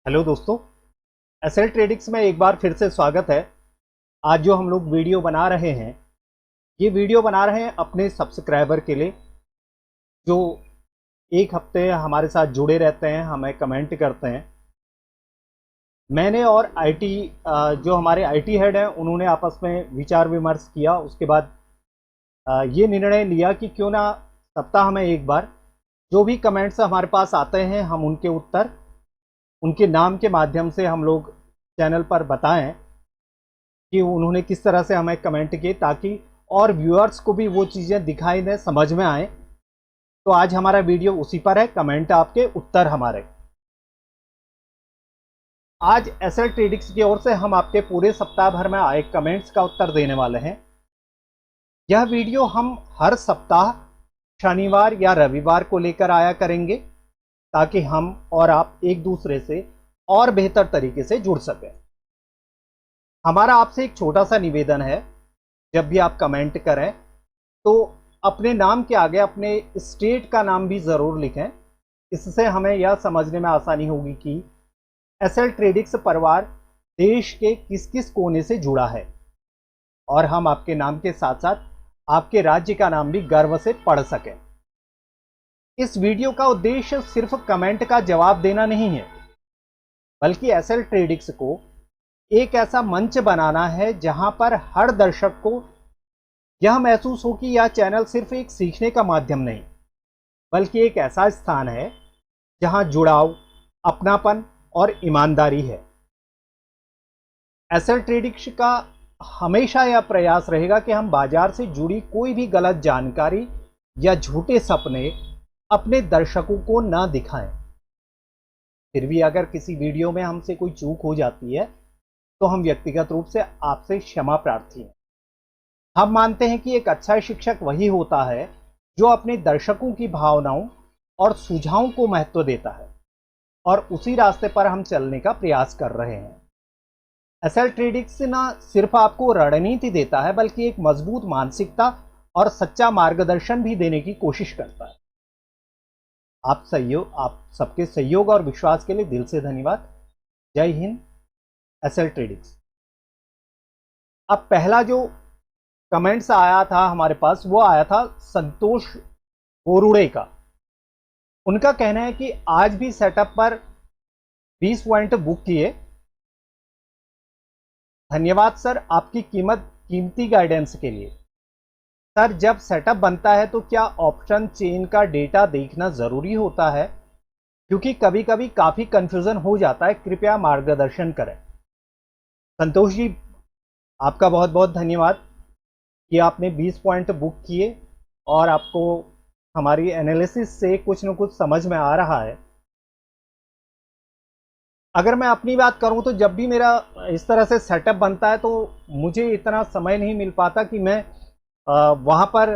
Hello दोस्तों, SL ट्रेडिक्स में एक बार फिर से स्वागत है। आज जो हम लोग वीडियो बना रहे हैं, ये वीडियो बना रहे हैं अपने सब्सक्राइबर के लिए जो एक हफ्ते हमारे साथ जुड़े रहते हैं, हमें कमेंट करते हैं। मैंने और आईटी जो हमारे आईटी हेड हैं उन्होंने आपस में विचार विमर्श किया। उसके बाद ये निर्णय लिया कि क्यों ना सप्ताह में एक बार जो भी कमेंट्स हमारे पास आते हैं हम उनके उत्तर उनके नाम के माध्यम से हम लोग चैनल पर बताएं कि उन्होंने किस तरह से हमें कमेंट किए, ताकि और व्यूअर्स को भी वो चीज़ें दिखाई दें, समझ में आए। तो आज हमारा वीडियो उसी पर है, कमेंट आपके उत्तर हमारे। आज एसएल ट्रेडिक्स की ओर से हम आपके पूरे सप्ताह भर में आए कमेंट्स का उत्तर देने वाले हैं। यह वीडियो हम हर सप्ताह शनिवार या रविवार को लेकर आया करेंगे, ताकि हम और आप एक दूसरे से और बेहतर तरीके से जुड़ सकें। हमारा आपसे एक छोटा सा निवेदन है, जब भी आप कमेंट करें तो अपने नाम के आगे अपने स्टेट का नाम भी ज़रूर लिखें। इससे हमें यह समझने में आसानी होगी कि एसएल ट्रेडिक्स परिवार देश के किस किस कोने से जुड़ा है, और हम आपके नाम के साथ साथ आपके राज्य का नाम भी गर्व से पढ़ सकें। इस वीडियो का उद्देश्य सिर्फ कमेंट का जवाब देना नहीं है, बल्कि एसएल ट्रेडिक्स को एक ऐसा मंच बनाना है जहां पर हर दर्शक को यह महसूस हो कि यह चैनल सिर्फ एक सीखने का माध्यम नहीं, बल्कि एक ऐसा स्थान है जहां जुड़ाव, अपनापन और ईमानदारी है। एसएल ट्रेडिक्स का हमेशा यह प्रयास रहेगा कि हम बाजार से जुड़ी कोई भी गलत जानकारी या झूठे सपने अपने दर्शकों को ना दिखाएं। फिर भी अगर किसी वीडियो में हमसे कोई चूक हो जाती है तो हम व्यक्तिगत रूप से आपसे क्षमा प्रार्थी हैं। हम मानते हैं कि एक अच्छा शिक्षक वही होता है जो अपने दर्शकों की भावनाओं और सुझावों को महत्व देता है, और उसी रास्ते पर हम चलने का प्रयास कर रहे हैं। एसएल ट्रेडिक्स ना सिर्फ आपको रणनीति देता है, बल्कि एक मजबूत मानसिकता और सच्चा मार्गदर्शन भी देने की कोशिश करता है। आप सबके सहयोग और विश्वास के लिए दिल से धन्यवाद। जय हिंद, एसएल ट्रेडिक्स। अब पहला जो कमेंट्स आया था हमारे पास, वो आया था संतोष बोरुड़े का। उनका कहना है कि आज भी सेटअप पर 20 पॉइंट बुक किए। धन्यवाद सर आपकी कीमती गाइडेंस के लिए। सर, जब सेटअप बनता है तो क्या ऑप्शन चेन का डेटा देखना जरूरी होता है? क्योंकि कभी कभी काफी कंफ्यूजन हो जाता है, कृपया मार्गदर्शन करें। संतोष जी, आपका बहुत बहुत धन्यवाद कि आपने 20 पॉइंट बुक किए और आपको हमारी एनालिसिस से कुछ न कुछ समझ में आ रहा है। अगर मैं अपनी बात करूं तो जब भी मेरा इस तरह से सेटअप बनता है तो मुझे इतना समय नहीं मिल पाता कि मैं वहां पर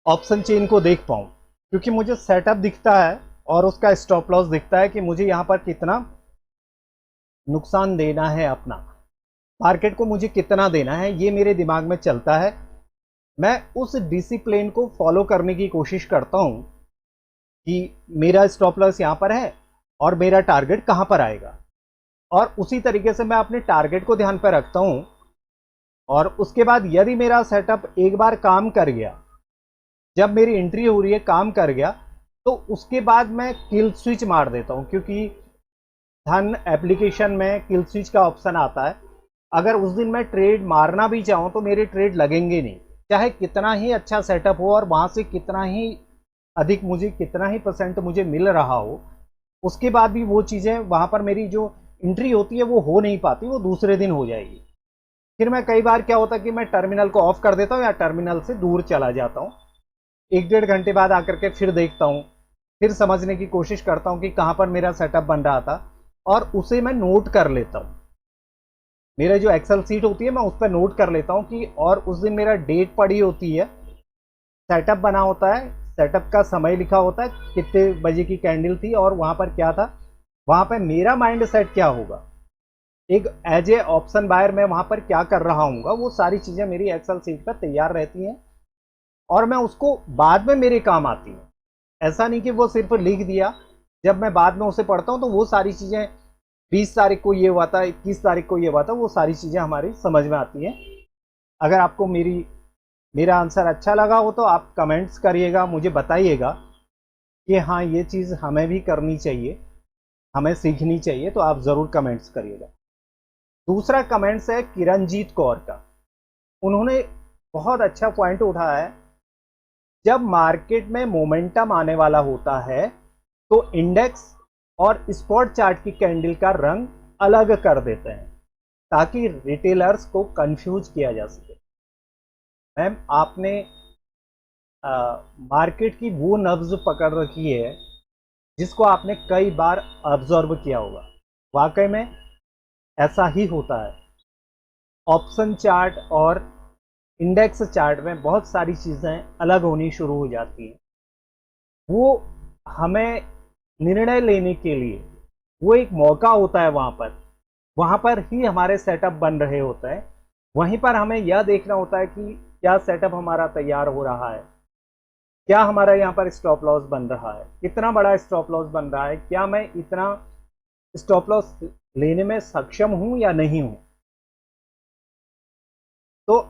ऑप्शन चेन को देख पाऊं, क्योंकि मुझे सेटअप दिखता है और उसका स्टॉप लॉस दिखता है कि मुझे यहां पर कितना नुकसान देना है, अपना मार्केट को मुझे कितना देना है, ये मेरे दिमाग में चलता है। मैं उस डिसिप्लिन को फॉलो करने की कोशिश करता हूं कि मेरा स्टॉप लॉस यहां पर है और मेरा टारगेट कहां पर आएगा, और उसी तरीके से मैं अपने टारगेट को ध्यान पर रखता हूं। और उसके बाद यदि मेरा सेटअप एक बार काम कर गया, जब मेरी एंट्री हो रही है काम कर गया, तो उसके बाद मैं किल स्विच मार देता हूं, क्योंकि धन एप्लीकेशन में किल स्विच का ऑप्शन आता है। अगर उस दिन मैं ट्रेड मारना भी चाहूं तो मेरे ट्रेड लगेंगे नहीं, चाहे कितना ही अच्छा सेटअप हो और वहां से कितना ही अधिक मुझे कितना ही परसेंट मुझे मिल रहा हो, उसके बाद भी वो चीज़ें वहां पर मेरी जो एंट्री होती है वो हो नहीं पाती, वो दूसरे दिन हो जाएगी। फिर मैं कई बार क्या होता है कि मैं टर्मिनल को ऑफ कर देता हूँ या टर्मिनल से दूर चला जाता हूँ। एक डेढ़ घंटे बाद आकर के फिर देखता हूँ, फिर समझने की कोशिश करता हूँ कि कहाँ पर मेरा सेटअप बन रहा था, और उसे मैं नोट कर लेता हूँ। मेरा जो एक्सेल सीट होती है मैं उस पर नोट कर लेता हूँ कि, और उस दिन मेरा डेट पड़ी होती है, सेटअप बना होता है, सेटअप का समय लिखा होता है, कितने बजे की कैंडल थी और वहाँ पर क्या था, वहाँ पर मेरा माइंड सेट क्या होगा, एक एज ए ऑप्शन बायर मैं वहाँ पर क्या कर रहा हूँ, वो सारी चीज़ें मेरी एक्सेल सीट पर तैयार रहती हैं और मैं उसको बाद में मेरे काम आती हूँ। ऐसा नहीं कि वो सिर्फ लिख दिया, जब मैं बाद में उसे पढ़ता हूँ तो वो सारी चीज़ें 20 तारीख को ये हुआ था, 21 तारीख को ये हुआ था, वो सारी चीज़ें हमारी समझ में आती हैं। अगर आपको मेरा आंसर अच्छा लगा हो तो आप कमेंट्स करिएगा, मुझे बताइएगा कि हाँ ये चीज़ हमें भी करनी चाहिए, हमें सीखनी चाहिए, तो आप ज़रूर कमेंट्स करिएगा। दूसरा कमेंट्स है किरणजीत कौर का। उन्होंने बहुत अच्छा पॉइंट उठाया है। जब मार्केट में मोमेंटम आने वाला होता है तो इंडेक्स और स्पॉट चार्ट की कैंडल का रंग अलग कर देते हैं ताकि रिटेलर्स को कंफ्यूज किया जा सके। मैम, आपने मार्केट की वो नब्ज पकड़ रखी है जिसको आपने कई बार ऑब्जर्व किया होगा। वाकई में ऐसा ही होता है। ऑप्शन चार्ट और इंडेक्स चार्ट में बहुत सारी चीज़ें अलग होनी शुरू हो जाती हैं। वो हमें निर्णय लेने के लिए वो एक मौका होता है। वहाँ पर ही हमारे सेटअप बन रहे होते हैं। वहीं पर हमें यह देखना होता है कि क्या सेटअप हमारा तैयार हो रहा है, क्या हमारा यहाँ पर स्टॉप लॉस बन रहा है, कितना बड़ा स्टॉप लॉस बन रहा है, क्या मैं इतना स्टॉप लॉस लेने में सक्षम हूँ या नहीं हूँ। तो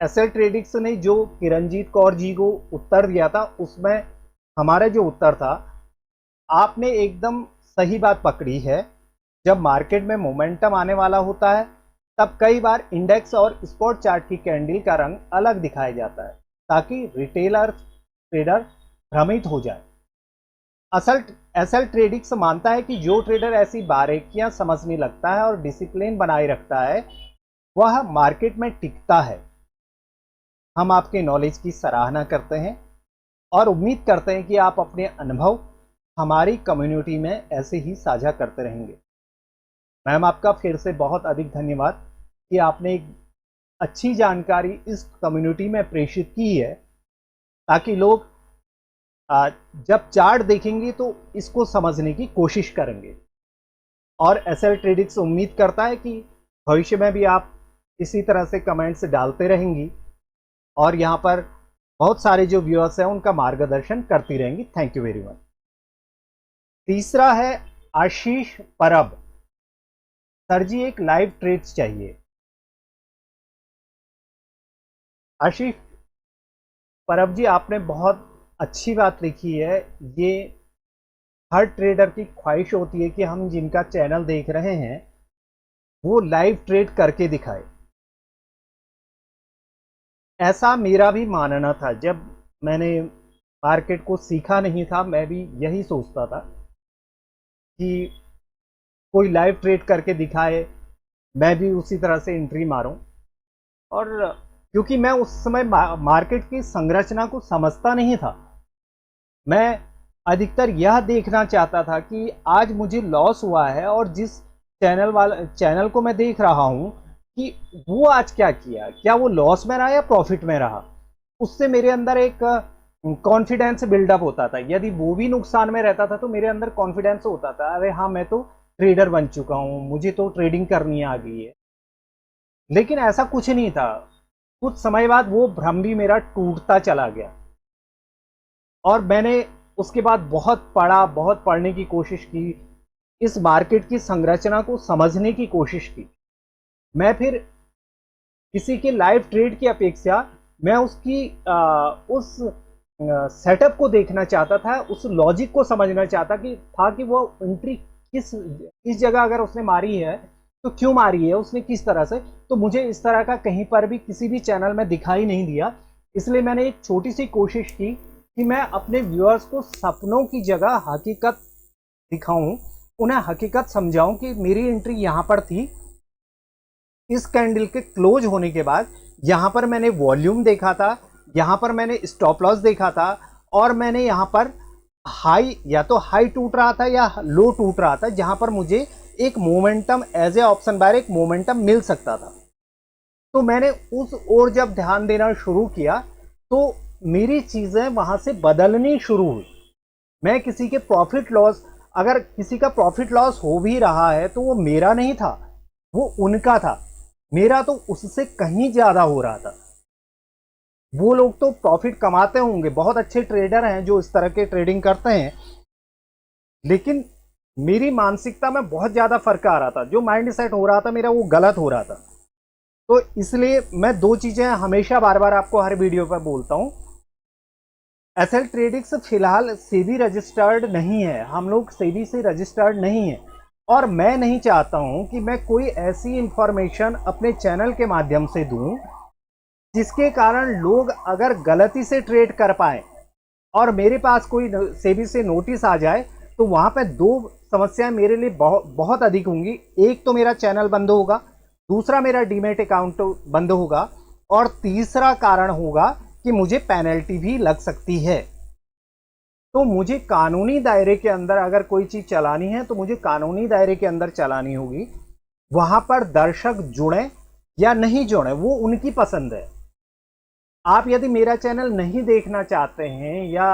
एसएल ट्रेडिक्स ने जो किरणजीत कौर जी को उत्तर दिया था, उसमें हमारा जो उत्तर था, आपने एकदम सही बात पकड़ी है। जब मार्केट में मोमेंटम आने वाला होता है तब कई बार इंडेक्स और स्पॉट चार्ट की कैंडल का रंग अलग दिखाया जाता है ताकि ट्रेडर भ्रमित हो जाए। एसएल ट्रेडिक्स मानता है कि जो ट्रेडर ऐसी बारीकियां समझने लगता है और डिसिप्लिन बनाए रखता है वह मार्केट में टिकता है। हम आपके नॉलेज की सराहना करते हैं और उम्मीद करते हैं कि आप अपने अनुभव हमारी कम्युनिटी में ऐसे ही साझा करते रहेंगे। मैम, आपका फिर से बहुत अधिक धन्यवाद कि आपने एक अच्छी जानकारी इस कम्युनिटी में प्रेषित की है ताकि लोग जब चार्ट देखेंगे तो इसको समझने की कोशिश करेंगे। और एसएल ट्रेडिक्स उम्मीद करता है कि भविष्य में भी आप इसी तरह से कमेंट्स डालते रहेंगी और यहाँ पर बहुत सारे जो व्यूअर्स हैं उनका मार्गदर्शन करती रहेंगी। Thank you very much. तीसरा है आशीष परब। सर जी, एक लाइव ट्रेड्स चाहिए। आशीष परब जी, आपने बहुत अच्छी बात लिखी है। ये हर ट्रेडर की ख्वाहिश होती है कि हम जिनका चैनल देख रहे हैं वो लाइव ट्रेड करके दिखाए। ऐसा मेरा भी मानना था। जब मैंने मार्केट को सीखा नहीं था, मैं भी यही सोचता था कि कोई लाइव ट्रेड करके दिखाए, मैं भी उसी तरह से एंट्री मारूं। और क्योंकि मैं उस समय मार्केट की संरचना को समझता नहीं था, मैं अधिकतर यह देखना चाहता था कि आज मुझे लॉस हुआ है और जिस चैनल को मैं देख रहा हूं कि वो आज क्या किया, क्या वो लॉस में रहा या प्रॉफिट में रहा। उससे मेरे अंदर एक कॉन्फिडेंस बिल्डअप होता था। यदि वो भी नुकसान में रहता था तो मेरे अंदर कॉन्फिडेंस होता था, अरे हाँ, मैं तो ट्रेडर बन चुका हूँ, मुझे तो ट्रेडिंग करनी आ गई है। लेकिन ऐसा कुछ नहीं था। कुछ समय बाद वो भ्रम भी मेरा टूटता चला गया और मैंने उसके बाद बहुत पढ़ा, बहुत पढ़ने की कोशिश की, इस मार्केट की संरचना को समझने की कोशिश की। मैं फिर किसी के लाइव ट्रेड की अपेक्षा मैं उस सेटअप को देखना चाहता था, उस लॉजिक को समझना चाहता कि वो एंट्री किस जगह अगर उसने मारी है तो क्यों मारी है उसने, किस तरह से। तो मुझे इस तरह का कहीं पर भी किसी भी चैनल में दिखाई नहीं दिया। इसलिए मैंने एक छोटी सी कोशिश की कि मैं अपने व्यूअर्स को सपनों की जगह हकीकत दिखाऊं, उन्हें हकीकत समझाऊं कि मेरी एंट्री यहां पर थी। इस कैंडल के क्लोज होने के बाद यहां पर मैंने वॉल्यूम देखा था, यहां पर मैंने स्टॉप लॉस देखा था और मैंने यहां पर हाई, या तो हाई टूट रहा था या लो टूट रहा था, जहां पर मुझे एक momentum as a option buyer एक मोमेंटम मिल सकता था। तो मैंने उस ओर जब ध्यान देना शुरू किया तो मेरी चीजें वहां से बदलनी शुरू हुई। मैं किसी के प्रॉफिट लॉस, अगर किसी का प्रॉफिट लॉस हो भी रहा है तो वो मेरा नहीं था, वो उनका था। मेरा तो उससे कहीं ज्यादा हो रहा था। वो लोग तो प्रॉफिट कमाते होंगे, बहुत अच्छे ट्रेडर हैं जो इस तरह के ट्रेडिंग करते हैं, लेकिन मेरी मानसिकता में बहुत ज़्यादा फर्क आ रहा था, जो माइंड सेट हो रहा था मेरा वो गलत हो रहा था। तो इसलिए मैं दो चीज़ें हमेशा बार बार आपको हर वीडियो पर बोलता हूँ। एसएल ट्रेडिंग्स फिलहाल सेबी रजिस्टर्ड नहीं है, हम लोग सेबी से रजिस्टर्ड नहीं है, और मैं नहीं चाहता हूं कि मैं कोई ऐसी इंफॉर्मेशन अपने चैनल के माध्यम से दूं जिसके कारण लोग अगर गलती से ट्रेड कर पाए और मेरे पास कोई सेबी से नोटिस आ जाए, तो वहां पे दो समस्याएं मेरे लिए बहुत अधिक होंगी। एक तो मेरा चैनल बंद होगा, दूसरा मेरा डीमेट अकाउंट बंद होगा, और तीसरा कारण होगा कि मुझे पेनल्टी भी लग सकती है। तो मुझे कानूनी दायरे के अंदर अगर कोई चीज चलानी है तो मुझे कानूनी दायरे के अंदर चलानी होगी। वहां पर दर्शक जुड़े या नहीं जुड़े वो उनकी पसंद है। आप यदि मेरा चैनल नहीं देखना चाहते हैं या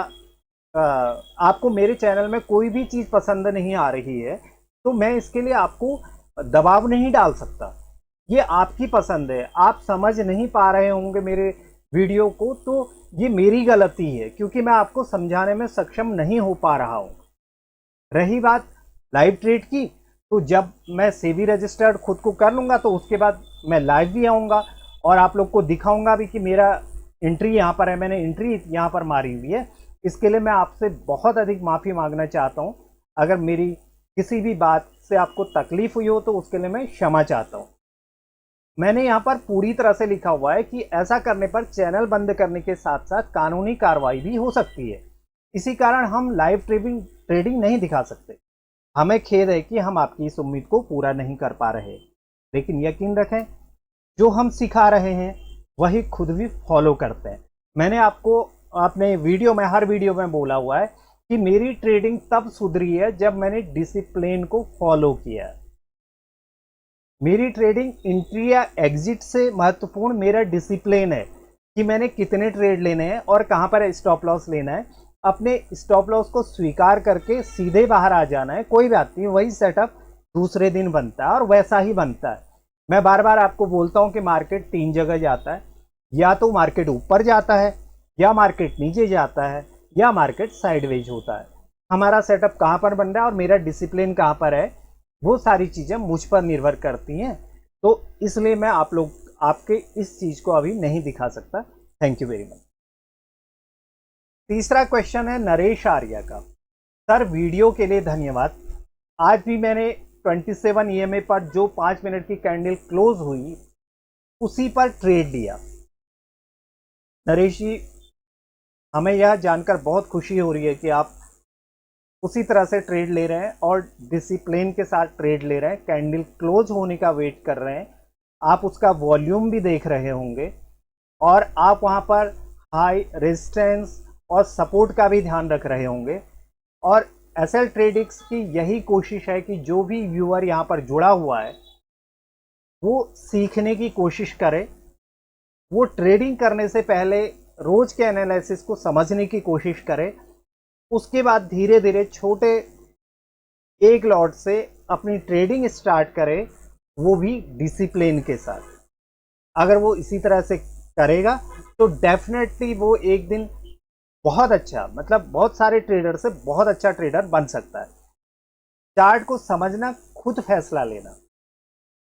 आपको मेरे चैनल में कोई भी चीज पसंद नहीं आ रही है, तो मैं इसके लिए आपको दबाव नहीं डाल सकता। ये आपकी पसंद है। आप समझ नहीं पा रहे होंगे मेरे वीडियो को, तो ये मेरी गलती है, क्योंकि मैं आपको समझाने में सक्षम नहीं हो पा रहा हूं। रही बात लाइव ट्रेड की, तो जब मैं सेबी रजिस्टर्ड खुद को कर लूंगा तो उसके बाद मैं लाइव भी आऊंगा और आप लोग को दिखाऊंगा भी कि मेरा एंट्री यहाँ पर है, मैंने एंट्री यहाँ पर मारी हुई है। इसके लिए मैं आपसे बहुत अधिक माफ़ी मांगना चाहता हूँ। अगर मेरी किसी भी बात से आपको तकलीफ हुई हो तो उसके लिए मैं क्षमा चाहता हूँ। मैंने यहाँ पर पूरी तरह से लिखा हुआ है कि ऐसा करने पर चैनल बंद करने के साथ साथ कानूनी कार्रवाई भी हो सकती है। इसी कारण हम लाइव ट्रेडिंग नहीं दिखा सकते। हमें खेद है कि हम आपकी इस उम्मीद को पूरा नहीं कर पा रहे, लेकिन यकीन रखें जो हम सिखा रहे हैं वही खुद भी फॉलो करते हैं। मैंने आपको अपने वीडियो में, हर वीडियो में बोला हुआ है कि मेरी ट्रेडिंग तब सुधरी है जब मैंने डिसिप्लिन को फॉलो किया। मेरी ट्रेडिंग एंट्री या एग्जिट से महत्वपूर्ण मेरा डिसिप्लिन है कि मैंने कितने ट्रेड लेने हैं और कहां पर स्टॉप लॉस लेना है। अपने स्टॉप लॉस को स्वीकार करके सीधे बाहर आ जाना है, कोई बात नहीं। वही सेटअप दूसरे दिन बनता है और वैसा ही बनता है। मैं बार बार आपको बोलता हूं कि मार्केट तीन जगह जाता है, या तो मार्केट ऊपर जाता है, या मार्केट नीचे जाता है, या मार्केट साइडवेज होता है। हमारा सेटअप कहां पर बन रहा है और मेरा डिसिप्लिन कहां पर है, वो सारी चीजें मुझ पर निर्भर करती हैं। तो इसलिए मैं आपके इस चीज को अभी नहीं दिखा सकता। Thank you very much. तीसरा क्वेश्चन है नरेश आर्या का। सर वीडियो के लिए धन्यवाद। आज भी मैंने 27 EMA पर जो 5 मिनट की कैंडल क्लोज हुई उसी पर ट्रेड लिया। नरेश जी, हमें यह जानकर बहुत खुशी हो रही है कि आप उसी तरह से ट्रेड ले रहे हैं और डिसिप्लिन के साथ ट्रेड ले रहे हैं। कैंडल क्लोज होने का वेट कर रहे हैं, आप उसका वॉल्यूम भी देख रहे होंगे, और आप वहां पर हाई रेजिस्टेंस और सपोर्ट का भी ध्यान रख रहे होंगे। और एसएल ट्रेडिंग्स की यही कोशिश है कि जो भी व्यूअर यहाँ पर जुड़ा हुआ है वो सीखने की कोशिश करे, वो ट्रेडिंग करने से पहले रोज के एनालिसिस को समझने की कोशिश करे, उसके बाद धीरे धीरे छोटे एक लॉट से अपनी ट्रेडिंग स्टार्ट करे, वो भी डिसिप्लिन के साथ। अगर वो इसी तरह से करेगा तो डेफिनेटली वो एक दिन बहुत अच्छा, मतलब बहुत सारे ट्रेडर से बहुत अच्छा ट्रेडर बन सकता है। चार्ट को समझना, खुद फैसला लेना।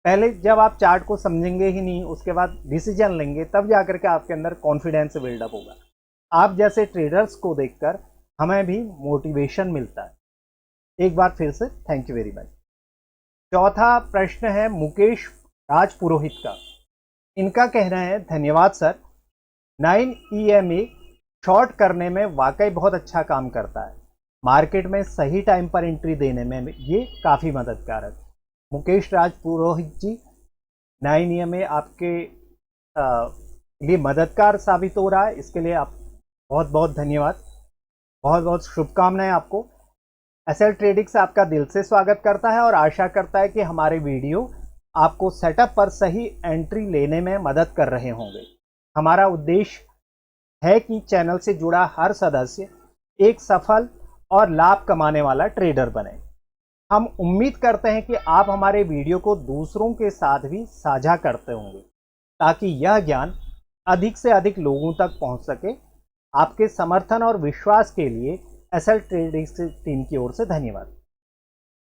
पहले जब आप चार्ट को समझेंगे ही नहीं, उसके बाद डिसीजन लेंगे, तब जाकर के आपके अंदर कॉन्फिडेंस बिल्डअप होगा। आप जैसे ट्रेडर्स को देखकर हमें भी मोटिवेशन मिलता है। एक बार फिर से थैंक यू वेरी मच। चौथा प्रश्न है मुकेश राज पुरोहित का। इनका कहना है धन्यवाद सर, 9 EMA शॉर्ट करने में वाकई बहुत अच्छा काम करता है। मार्केट में सही टाइम पर एंट्री देने में ये काफ़ी मददगार है। मुकेश राज पुरोहित जी, 9 EMA आपके लिए मददगार साबित हो रहा है, इसके लिए आप बहुत बहुत धन्यवाद। बहुत बहुत शुभकामनाएं आपको। एसएल ट्रेडिंग्स आपका दिल से स्वागत करता है और आशा करता है कि हमारे वीडियो आपको सेटअप पर सही एंट्री लेने में मदद कर रहे होंगे। हमारा उद्देश्य है कि चैनल से जुड़ा हर सदस्य एक सफल और लाभ कमाने वाला ट्रेडर बने। हम उम्मीद करते हैं कि आप हमारे वीडियो को दूसरों के साथ भी साझा करते होंगे, ताकि यह ज्ञान अधिक से अधिक लोगों तक पहुंच सके। आपके समर्थन और विश्वास के लिए एसएल ट्रेडिंग्स टीम की ओर से धन्यवाद।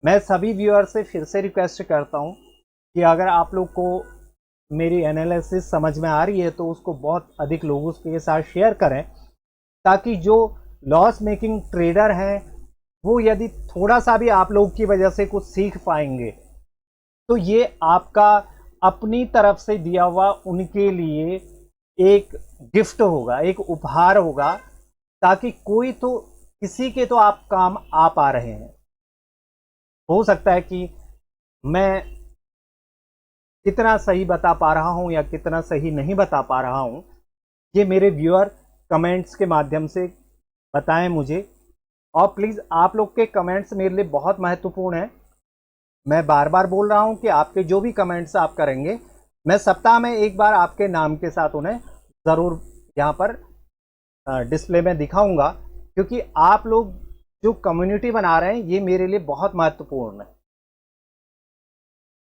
मैं सभी व्यूअर से फिर से रिक्वेस्ट करता हूं कि अगर आप लोग को मेरी एनालिसिस समझ में आ रही है तो उसको बहुत अधिक लोगों के साथ शेयर करें, ताकि जो लॉस मेकिंग ट्रेडर हैं वो यदि थोड़ा सा भी आप लोग की वजह से कुछ सीख पाएंगे तो ये आपका अपनी तरफ से दिया हुआ उनके लिए एक गिफ्ट होगा, एक उपहार होगा, ताकि कोई तो किसी के तो आप काम आ पा रहे हैं। हो सकता है कि मैं कितना सही बता पा रहा हूं या कितना सही नहीं बता पा रहा हूं, ये मेरे व्यूअर कमेंट्स के माध्यम से बताएं मुझे। और प्लीज़ आप लोग के कमेंट्स मेरे लिए बहुत महत्वपूर्ण हैं। मैं बार बार बोल रहा हूं कि आपके जो भी कमेंट्स आप करेंगे, मैं सप्ताह में एक बार आपके नाम के साथ उन्हें ज़रूर यहाँ पर डिस्प्ले में दिखाऊंगा, क्योंकि आप लोग जो कम्युनिटी बना रहे हैं ये मेरे लिए बहुत महत्वपूर्ण है।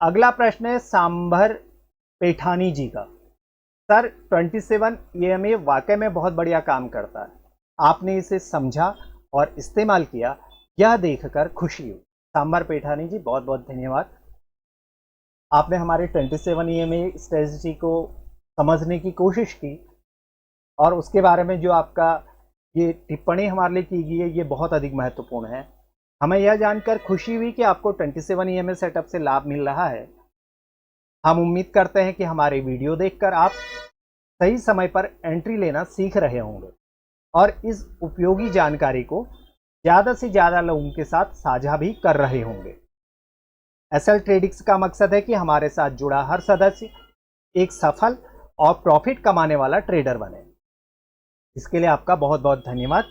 अगला प्रश्न है सांभर पेठानी जी का। सर 27 EMA वाकई में बहुत बढ़िया काम करता है, आपने इसे समझा और इस्तेमाल किया, यह देखकर खुशी हुई। सांभर पेठानी जी बहुत बहुत धन्यवाद। आपने हमारे 27 EMA स्ट्रेटजी को समझने की कोशिश की और उसके बारे में जो आपका ये टिप्पणी हमारे लिए की गई है ये बहुत अधिक महत्वपूर्ण है। हमें यह जानकर खुशी हुई कि आपको 27 EMA सेटअप से लाभ मिल रहा है। हम उम्मीद करते हैं कि हमारे वीडियो देखकर आप सही समय पर एंट्री लेना सीख रहे होंगे और इस उपयोगी जानकारी को ज़्यादा से ज़्यादा लोगों के साथ साझा भी कर रहे होंगे। एसएल ट्रेडिक्स का मकसद है कि हमारे साथ जुड़ा हर सदस्य एक सफल और प्रॉफिट कमाने वाला ट्रेडर बने। इसके लिए आपका बहुत बहुत धन्यवाद।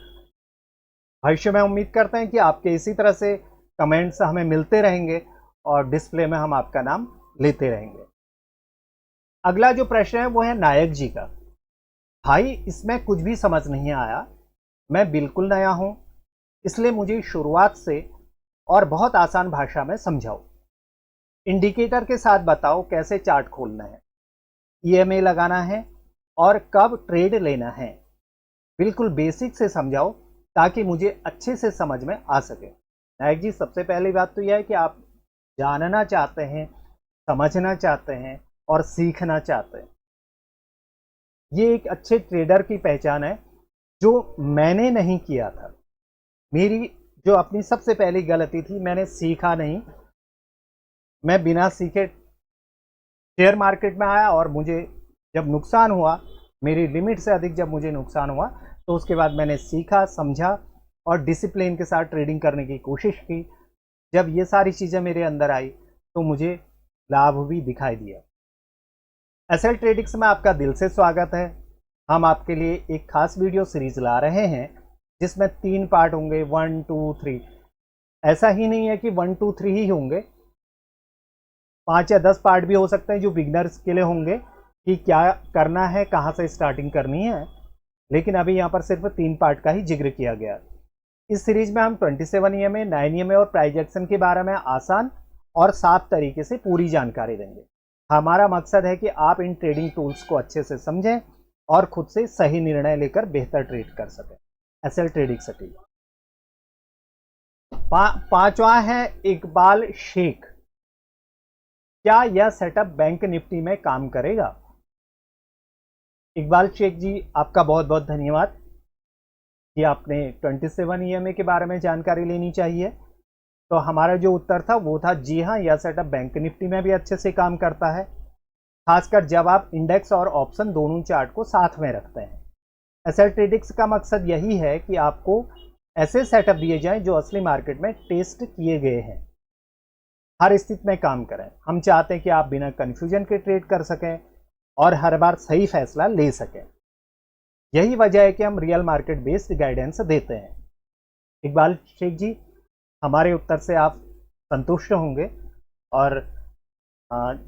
भविष्य में उम्मीद करते हैं कि आपके इसी तरह से कमेंट्स हमें मिलते रहेंगे और डिस्प्ले में हम आपका नाम लेते रहेंगे। अगला जो प्रश्न है वो है नायक जी का। भाई इसमें कुछ भी समझ नहीं आया, मैं बिल्कुल नया हूं, इसलिए मुझे शुरुआत से और बहुत आसान भाषा में समझाओ। इंडिकेटर के साथ बताओ कैसे चार्ट खोलना है, EMA लगाना है और कब ट्रेड लेना है। बिल्कुल बेसिक से समझाओ ताकि मुझे अच्छे से समझ में आ सके। नायक जी सबसे पहली बात तो यह है कि आप जानना चाहते हैं, समझना चाहते हैं और सीखना चाहते हैं। ये एक अच्छे ट्रेडर की पहचान है जो मैंने नहीं किया था। मेरी जो अपनी सबसे पहली गलती थी, मैंने सीखा नहीं। मैं बिना सीखे शेयर मार्केट में आया और मुझे जब नुकसान हुआ, मेरी लिमिट से अधिक जब मुझे नुकसान हुआ, तो उसके बाद मैंने सीखा, समझा और डिसिप्लिन के साथ ट्रेडिंग करने की कोशिश की। जब ये सारी चीज़ें मेरे अंदर आई तो मुझे लाभ भी दिखाई दिया। एसएल ट्रेडिक्स में आपका दिल से स्वागत है। हम आपके लिए एक खास वीडियो सीरीज ला रहे हैं जिसमें 3 पार्ट होंगे, 1 2 3। ऐसा ही नहीं है कि 1 2 3 ही होंगे, 5 या 10 पार्ट भी हो सकते हैं जो बिगनर्स के लिए होंगे कि क्या करना है, कहाँ से स्टार्टिंग करनी है। लेकिन अभी यहाँ पर सिर्फ 3 पार्ट का ही जिक्र किया गया। इस सीरीज में हम 27 EMA, 9 EMA और प्राइस एक्शन के बारे में आसान और साफ तरीके से पूरी जानकारी देंगे। हमारा मकसद है कि आप इन ट्रेडिंग टूल्स को अच्छे से समझें और खुद से सही निर्णय लेकर बेहतर ट्रेड कर सकें। एसएल ट्रेडिंग सटीक। पांचवा है इकबाल शेख। क्या यह सेटअप बैंक निफ्टी में काम करेगा? इकबाल शेख जी आपका बहुत बहुत धन्यवाद कि आपने 27 EMA के बारे में जानकारी लेनी चाहिए। तो हमारा जो उत्तर था वो था जी हाँ, यह सेटअप बैंक निफ्टी में भी अच्छे से काम करता है, खासकर जब आप इंडेक्स और ऑप्शन दोनों चार्ट को साथ में रखते हैं। एसएल ट्रेडिक्स का मकसद यही है कि आपको ऐसे सेटअप दिए जाएं जो असली मार्केट में टेस्ट किए गए हैं, हर स्थिति में काम करें। हम चाहते हैं कि आप बिना कंफ्यूजन के ट्रेड कर सकें और हर बार सही फैसला ले सकें। यही वजह है कि हम रियल मार्केट बेस्ड गाइडेंस देते हैं। इकबाल शेख जी, हमारे उत्तर से आप संतुष्ट होंगे और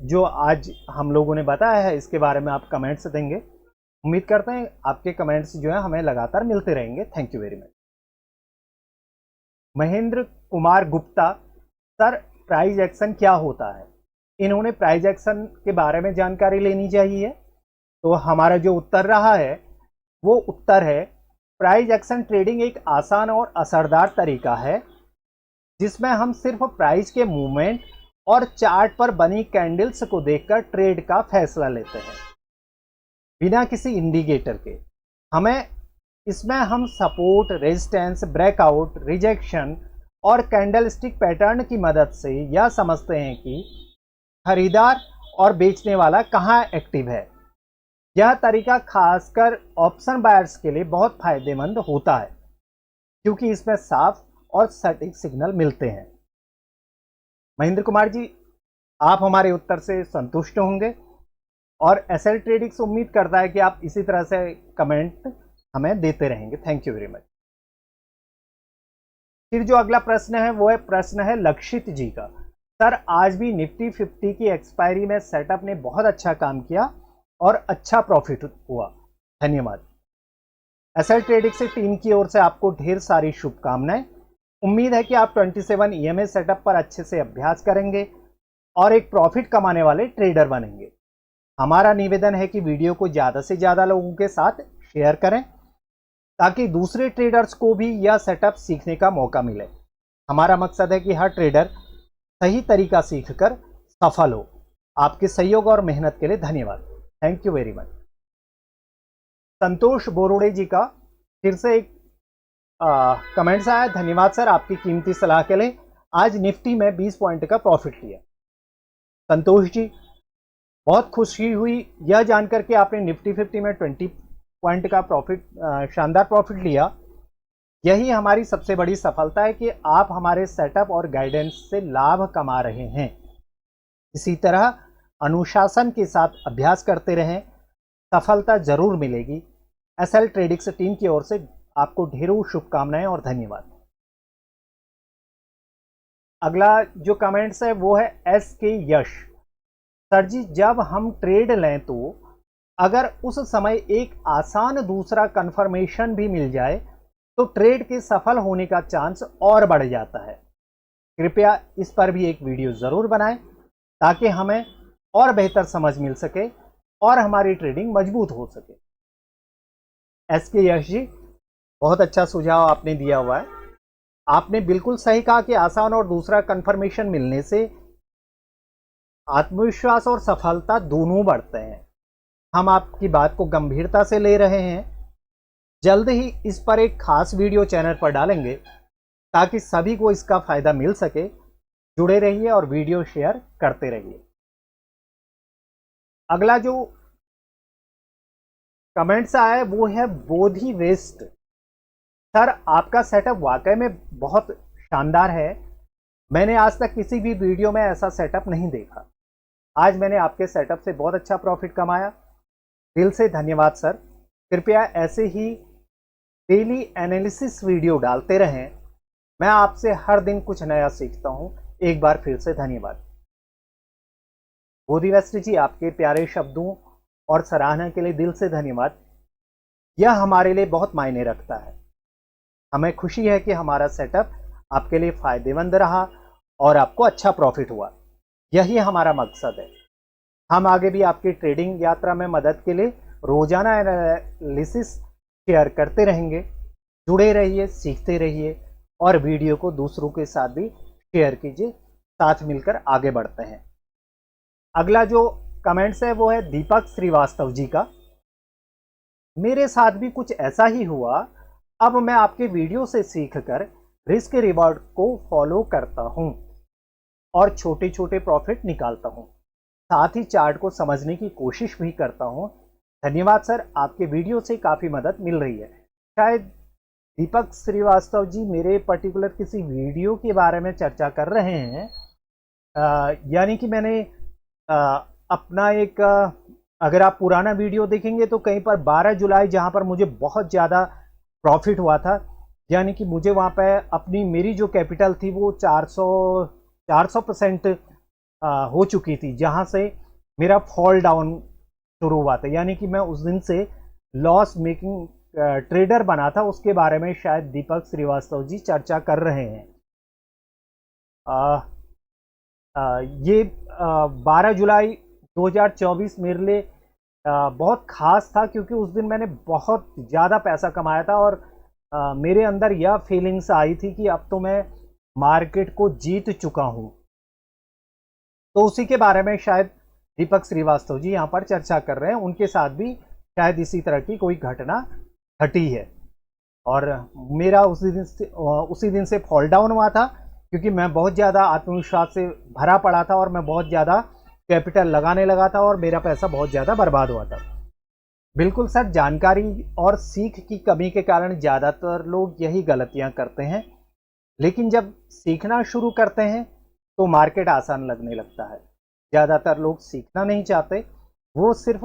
जो आज हम लोगों ने बताया है इसके बारे में आप कमेंट्स देंगे। उम्मीद करते हैं आपके कमेंट्स जो है हमें लगातार मिलते रहेंगे। Thank you very much. Mahendra Kumar Gupta, sir price action क्या होता है? इन्होंने प्राइस एक्शन के बारे में जानकारी लेनी चाहिए। तो हमारा जो उत्तर रहा है वो उत्तर है, प्राइस एक्शन ट्रेडिंग एक आसान और असरदार तरीका है जिसमें हम सिर्फ प्राइस के मूवमेंट और चार्ट पर बनी कैंडल्स को देखकर ट्रेड का फैसला लेते हैं, बिना किसी इंडिकेटर के। इसमें हम सपोर्ट, रेजिस्टेंस, ब्रेकआउट, रिजेक्शन और कैंडलस्टिक पैटर्न की मदद से यह समझते हैं कि खरीदार और बेचने वाला कहां एक्टिव है। यह तरीका खासकर ऑप्शन बायर्स के लिए बहुत फायदेमंद होता है, क्योंकि इसमें साफ और सटीक सिग्नल मिलते हैं। महेंद्र कुमार जी, आप हमारे उत्तर से संतुष्ट होंगे और एसएल ट्रेडिंग्स उम्मीद करता है कि आप इसी तरह से कमेंट हमें देते रहेंगे। Thank you very much. फिर जो अगला प्रश्न है वो प्रश्न है लक्षित जी का। सर, आज भी निफ्टी 50 की एक्सपायरी में सेटअप ने बहुत अच्छा काम किया और अच्छा प्रॉफिट हुआ। धन्यवाद। एसएल ट्रेडिंग से टीम की ओर से आपको ढेर सारी शुभकामनाएं। उम्मीद है कि आप 27 ईएमए सेटअप पर अच्छे से अभ्यास करेंगे और एक प्रॉफिट कमाने वाले ट्रेडर बनेंगे। हमारा निवेदन है कि वीडियो को ज़्यादा से ज़्यादा लोगों के साथ शेयर करें, ताकि दूसरे ट्रेडर्स को भी यह सेटअप सीखने का मौका मिले। हमारा मकसद है कि हर ट्रेडर सही तरीका सीखकर सफल हो। आपके सहयोग और मेहनत के लिए धन्यवाद। Thank you very much. Santosh Borode ji का फिर से एक कमेंट्स आया। धन्यवाद सर आपकी कीमती सलाह के लिए। आज निफ्टी में 20 पॉइंट का प्रॉफिट लिया। संतोष जी, बहुत खुशी हुई यह जानकर कि आपने निफ्टी 50 में 20 पॉइंट का प्रॉफिट, शानदार प्रॉफिट लिया। यही हमारी सबसे बड़ी सफलता है कि आप हमारे सेटअप और गाइडेंस से लाभ कमा रहे हैं। इसी तरह अनुशासन के साथ अभ्यास करते रहें, सफलता जरूर मिलेगी। एसएल ट्रेडिंग्स टीम की ओर से आपको ढेरों शुभकामनाएं और धन्यवाद। अगला जो कमेंट्स है वो है एस के यश। सर जी, जब हम ट्रेड लें तो अगर उस समय एक आसान दूसरा कंफर्मेशन भी मिल जाए तो ट्रेड के सफल होने का चांस और बढ़ जाता है। कृपया इस पर भी एक वीडियो जरूर बनाएं, ताकि हमें और बेहतर समझ मिल सके और हमारी ट्रेडिंग मजबूत हो सके। एस के यश जी, बहुत अच्छा सुझाव आपने दिया हुआ है। आपने बिल्कुल सही कहा कि आसान और दूसरा कंफर्मेशन मिलने से आत्मविश्वास और सफलता दोनों बढ़ते हैं। हम आपकी बात को गंभीरता से ले रहे हैं। जल्द ही इस पर एक खास वीडियो चैनल पर डालेंगे, ताकि सभी को इसका फायदा मिल सके। जुड़े रहिए और वीडियो शेयर करते रहिए। अगला जो कमेंट्स आया है वो है बोधि वेस्ट। सर, आपका सेटअप वाकई में बहुत शानदार है। मैंने आज तक किसी भी वीडियो में ऐसा सेटअप नहीं देखा। आज मैंने आपके सेटअप से बहुत अच्छा प्रॉफिट कमाया। दिल से धन्यवाद सर। कृपया ऐसे ही डेली एनालिसिस वीडियो डालते रहें। मैं आपसे हर दिन कुछ नया सीखता हूं। एक बार फिर से धन्यवाद। बोधि वेस्ट जी, आपके प्यारे शब्दों और सराहना के लिए दिल से धन्यवाद। यह हमारे लिए बहुत मायने रखता है। हमें खुशी है कि हमारा सेटअप आपके लिए फायदेमंद रहा और आपको अच्छा प्रॉफिट हुआ। यही हमारा मकसद है। हम आगे भी आपकी ट्रेडिंग यात्रा में मदद के लिए रोजाना एनालिसिस शेयर करते रहेंगे। जुड़े रहिए, सीखते रहिए और वीडियो को दूसरों के साथ भी शेयर कीजिए। साथ मिलकर आगे बढ़ते हैं। अगला जो कमेंट्स है वो है दीपक श्रीवास्तव जी का। मेरे साथ भी कुछ ऐसा ही हुआ। अब मैं आपके वीडियो से सीखकर रिस्क रिवॉर्ड को फॉलो करता हूं और छोटे छोटे प्रॉफिट निकालता हूं। साथ ही चार्ट को समझने की कोशिश भी करता हूं। धन्यवाद सर, आपके वीडियो से काफ़ी मदद मिल रही है। शायद दीपक श्रीवास्तव जी मेरे पर्टिकुलर किसी वीडियो के बारे में चर्चा कर रहे हैं। यानी कि मैंने अपना एक अगर आप पुराना वीडियो देखेंगे तो कहीं पर 12 जुलाई जहां पर मुझे बहुत ज़्यादा प्रॉफिट हुआ था, यानी कि मुझे वहां पर मेरी जो कैपिटल थी वो 400% हो चुकी थी, जहां से मेरा फॉल डाउन शुरू हुआ था। यानी कि मैं उस दिन से लॉस मेकिंग ट्रेडर बना था। उसके बारे में शायद दीपक श्रीवास्तव जी चर्चा कर रहे हैं। ये 12 जुलाई 2024 मेरे लिए बहुत ख़ास था, क्योंकि उस दिन मैंने बहुत ज़्यादा पैसा कमाया था और मेरे अंदर यह फीलिंग्स आई थी कि अब तो मैं मार्केट को जीत चुका हूं। तो उसी के बारे में शायद दीपक श्रीवास्तव जी यहाँ पर चर्चा कर रहे हैं, उनके साथ भी शायद इसी तरह की कोई घटना घटी है। और मेरा उसी दिन से फॉल डाउन हुआ था, क्योंकि मैं बहुत ज़्यादा आत्मविश्वास से भरा पड़ा था और मैं बहुत ज़्यादा कैपिटल लगाने लगा था और मेरा पैसा बहुत ज़्यादा बर्बाद हुआ था। बिल्कुल सर, जानकारी और सीख की कमी के कारण ज़्यादातर लोग यही गलतियां करते हैं, लेकिन जब सीखना शुरू करते हैं तो मार्केट आसान लगने लगता है। ज़्यादातर लोग सीखना नहीं चाहते, वो सिर्फ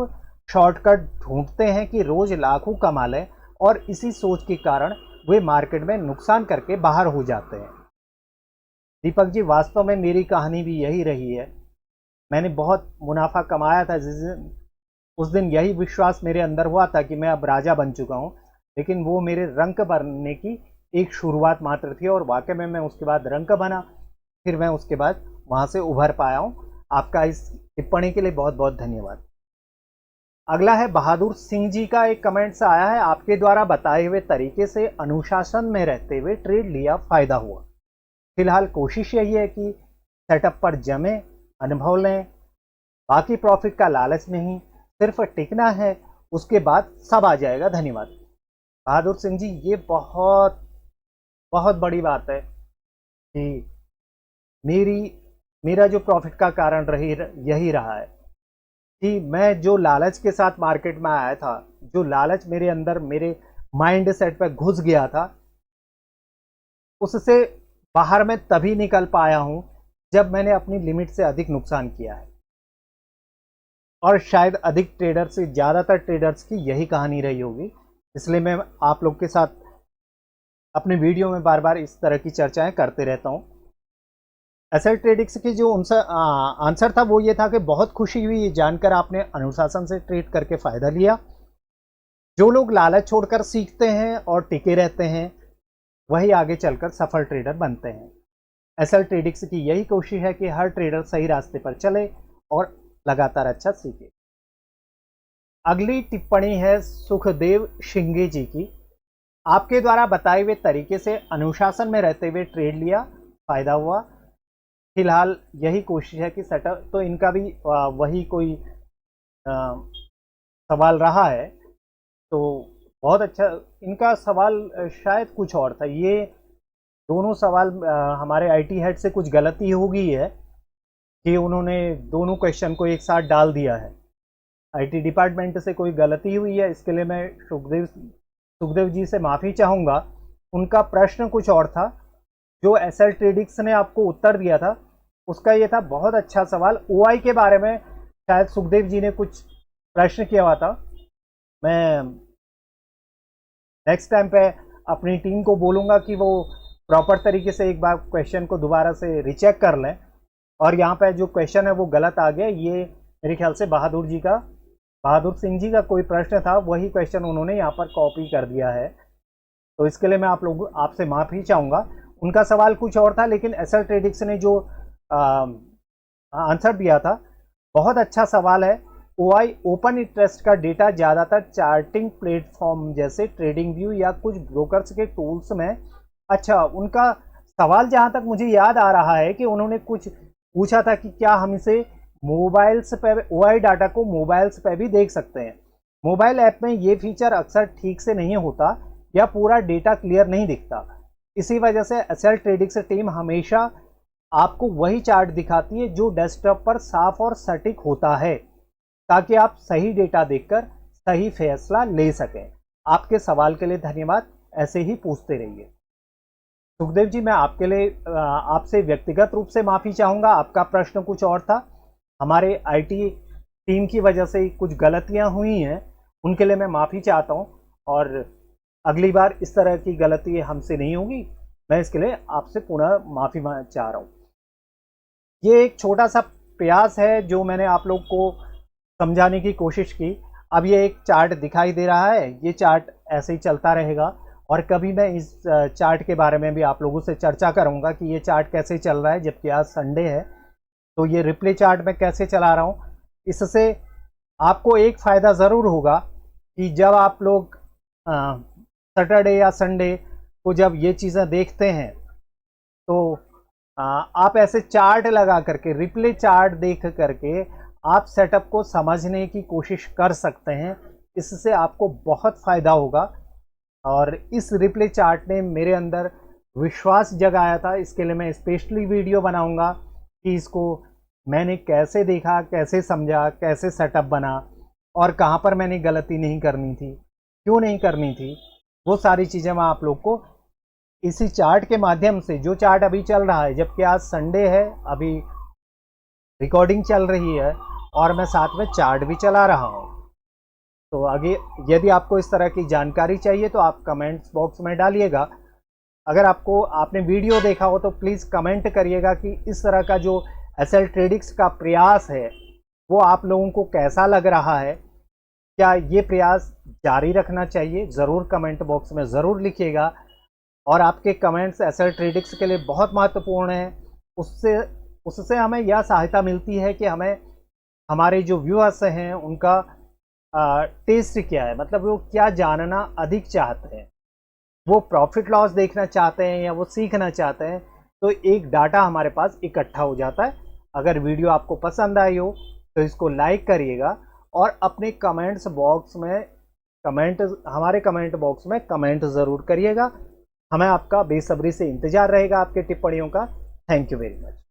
शॉर्टकट ढूंढते हैं कि रोज लाखों कमा लें, और इसी सोच के कारण वे मार्केट में नुकसान करके बाहर हो जाते हैं। दीपक जी, वास्तव में मेरी कहानी भी यही रही है। मैंने बहुत मुनाफा कमाया था जिस दिन, उस दिन यही विश्वास मेरे अंदर हुआ था कि मैं अब राजा बन चुका हूँ, लेकिन वो मेरे रंक बनने की एक शुरुआत मात्र थी, और वाकई में मैं उसके बाद रंक बना, फिर मैं उसके बाद वहाँ से उभर पाया हूँ। आपका इस टिप्पणी के लिए बहुत बहुत धन्यवाद। अगला है बहादुर सिंह जी का एक कमेंट से आया है, आपके द्वारा बताए हुए तरीके से अनुशासन में रहते हुए ट्रेड लिया, फायदा हुआ। फिलहाल कोशिश यही है कि सेटअप पर जमे, अनुभव लें, बाकी प्रॉफिट का लालच नहीं, सिर्फ टिकना है, उसके बाद सब आ जाएगा। धन्यवाद। बहादुर सिंह जी, ये बहुत बहुत बड़ी बात है कि मेरा जो प्रॉफिट का कारण यही रहा है कि मैं जो लालच के साथ मार्केट में आया था, जो लालच मेरे अंदर मेरे माइंड सेट पे घुस गया था, उससे बाहर मैं तभी निकल पाया हूं जब मैंने अपनी लिमिट से अधिक नुकसान किया है। और शायद अधिक ट्रेडर से, ज़्यादातर ट्रेडर्स की यही कहानी रही होगी, इसलिए मैं आप लोग के साथ अपने वीडियो में बार बार इस तरह की चर्चाएं करते रहता हूं। एसेट ट्रेडिंग्स की जो आंसर था वो ये था कि बहुत खुशी हुई ये जानकर आपने अनुशासन से ट्रेड करके फ़ायदा लिया। जो लोग लालच छोड़कर सीखते हैं और टिके रहते हैं, वही आगे चलकर सफल ट्रेडर बनते हैं। एसेट ट्रेडिंग्स की यही कोशिश है कि हर ट्रेडर सही रास्ते पर चले और लगातार अच्छा सीखे। अगली टिप्पणी है सुखदेव शिंगे जी की, आपके द्वारा बताए हुए तरीके से अनुशासन में रहते हुए ट्रेड लिया, फायदा हुआ। फिलहाल यही कोशिश है कि सेटअप, तो इनका भी वही कोई सवाल रहा है, तो बहुत अच्छा। इनका सवाल शायद कुछ और था, ये दोनों सवाल हमारे आईटी हेड से कुछ गलती हो गई है कि उन्होंने दोनों क्वेश्चन को एक साथ डाल दिया है। आईटी डिपार्टमेंट से कोई गलती हुई है, इसके लिए मैं सुखदेव जी से माफ़ी चाहूँगा। उनका प्रश्न कुछ और था, जो एसएल ट्रेडिंग्स ने आपको उत्तर दिया था उसका ये था, बहुत अच्छा सवाल। ओआई के बारे में शायद सुखदेव जी ने कुछ प्रश्न किया हुआ था। मैं नेक्स्ट टाइम पे अपनी टीम को बोलूँगा कि वो प्रॉपर तरीके से एक बार क्वेश्चन को दोबारा से रिचेक कर लें, और यहाँ पे जो क्वेश्चन है वो गलत आ गया। ये मेरे ख्याल से बहादुर सिंह जी का कोई प्रश्न था, वही क्वेश्चन उन्होंने यहाँ पर कॉपी कर दिया है, तो इसके लिए मैं आपसे माफ़ी चाहूँगा। उनका सवाल कुछ और था, लेकिन एसएल ट्रेडिंग्स ने जो आंसर दिया था, बहुत अच्छा सवाल है। ओआई ओपन इंटरेस्ट का डेटा ज़्यादातर चार्टिंग प्लेटफॉर्म जैसे ट्रेडिंग व्यू या कुछ ब्रोकर्स के टूल्स में, अच्छा, उनका सवाल जहाँ तक मुझे याद आ रहा है कि उन्होंने कुछ पूछा था कि क्या हम इसे मोबाइल्स पे, ओआई डाटा को मोबाइल्स पे भी देख सकते हैं। मोबाइल ऐप में ये फीचर अक्सर ठीक से नहीं होता या पूरा डेटा क्लियर नहीं दिखता। इसी वजह से एसएल ट्रेडिंग्स टीम हमेशा आपको वही चार्ट दिखाती है जो डेस्कटॉप पर साफ और सटीक होता है, ताकि आप सही डेटा देखकर सही फैसला ले सकें। आपके सवाल के लिए धन्यवाद, ऐसे ही पूछते रहिए। सुखदेव जी, मैं आपके लिए आपसे व्यक्तिगत रूप से माफ़ी चाहूँगा। आपका प्रश्न कुछ और था, हमारे आईटी टीम की वजह से कुछ गलतियाँ हुई हैं, उनके लिए मैं माफ़ी चाहता हूँ, और अगली बार इस तरह की गलती हमसे नहीं होगी। मैं इसके लिए आपसे पुनः माफ़ी चाह रहा हूँ। ये एक छोटा सा प्रयास है जो मैंने आप लोग को समझाने की कोशिश की। अब ये एक चार्ट दिखाई दे रहा है, ये चार्ट ऐसे ही चलता रहेगा, और कभी मैं इस चार्ट के बारे में भी आप लोगों से चर्चा करूंगा कि ये चार्ट कैसे चल रहा है, जबकि आज संडे है। तो ये रिप्ले चार्ट मैं कैसे चला रहा हूँ, इससे आपको एक फ़ायदा ज़रूर होगा कि जब आप लोग सैटरडे या संडे को जब ये चीज़ें देखते हैं, तो आप ऐसे चार्ट लगा करके, रिप्ले चार्ट देख करके आप सेटअप को समझने की कोशिश कर सकते हैं। इससे आपको बहुत फ़ायदा होगा। और इस रिप्ले चार्ट ने मेरे अंदर विश्वास जगाया था। इसके लिए मैं स्पेशली वीडियो बनाऊंगा कि इसको मैंने कैसे देखा, कैसे समझा, कैसे सेटअप बना और कहाँ पर मैंने गलती नहीं करनी थी, क्यों नहीं करनी थी। वो सारी चीज़ें मैं आप लोग को इसी चार्ट के माध्यम से, जो चार्ट अभी चल रहा है, जबकि आज संडे है, अभी रिकॉर्डिंग चल रही है और मैं साथ में चार्ट भी चला रहा हूँ। तो आगे यदि आपको इस तरह की जानकारी चाहिए तो आप कमेंट्स बॉक्स में डालिएगा। अगर आपने वीडियो देखा हो तो प्लीज़ कमेंट करिएगा कि इस तरह का जो एसएल ट्रेडिक्स का प्रयास है वो आप लोगों को कैसा लग रहा है। क्या ये प्रयास जारी रखना चाहिए? ज़रूर कमेंट बॉक्स में ज़रूर लिखिएगा। और आपके कमेंट्स एसएल ट्रेडिक्स के लिए बहुत महत्वपूर्ण है। उससे उससे हमें यह सहायता मिलती है कि हमें हमारे जो व्यूअर्स हैं उनका टेस्ट क्या है, मतलब वो क्या जानना अधिक चाहते हैं, वो प्रॉफिट लॉस देखना चाहते हैं या वो सीखना चाहते हैं। तो एक डाटा हमारे पास इकट्ठा हो जाता है। अगर वीडियो आपको पसंद आई हो तो इसको लाइक करिएगा और अपने कमेंट्स बॉक्स में हमारे कमेंट बॉक्स में कमेंट ज़रूर करिएगा। हमें आपका बेसब्री से इंतज़ार रहेगा आपके टिप्पणियों का। Thank you very much.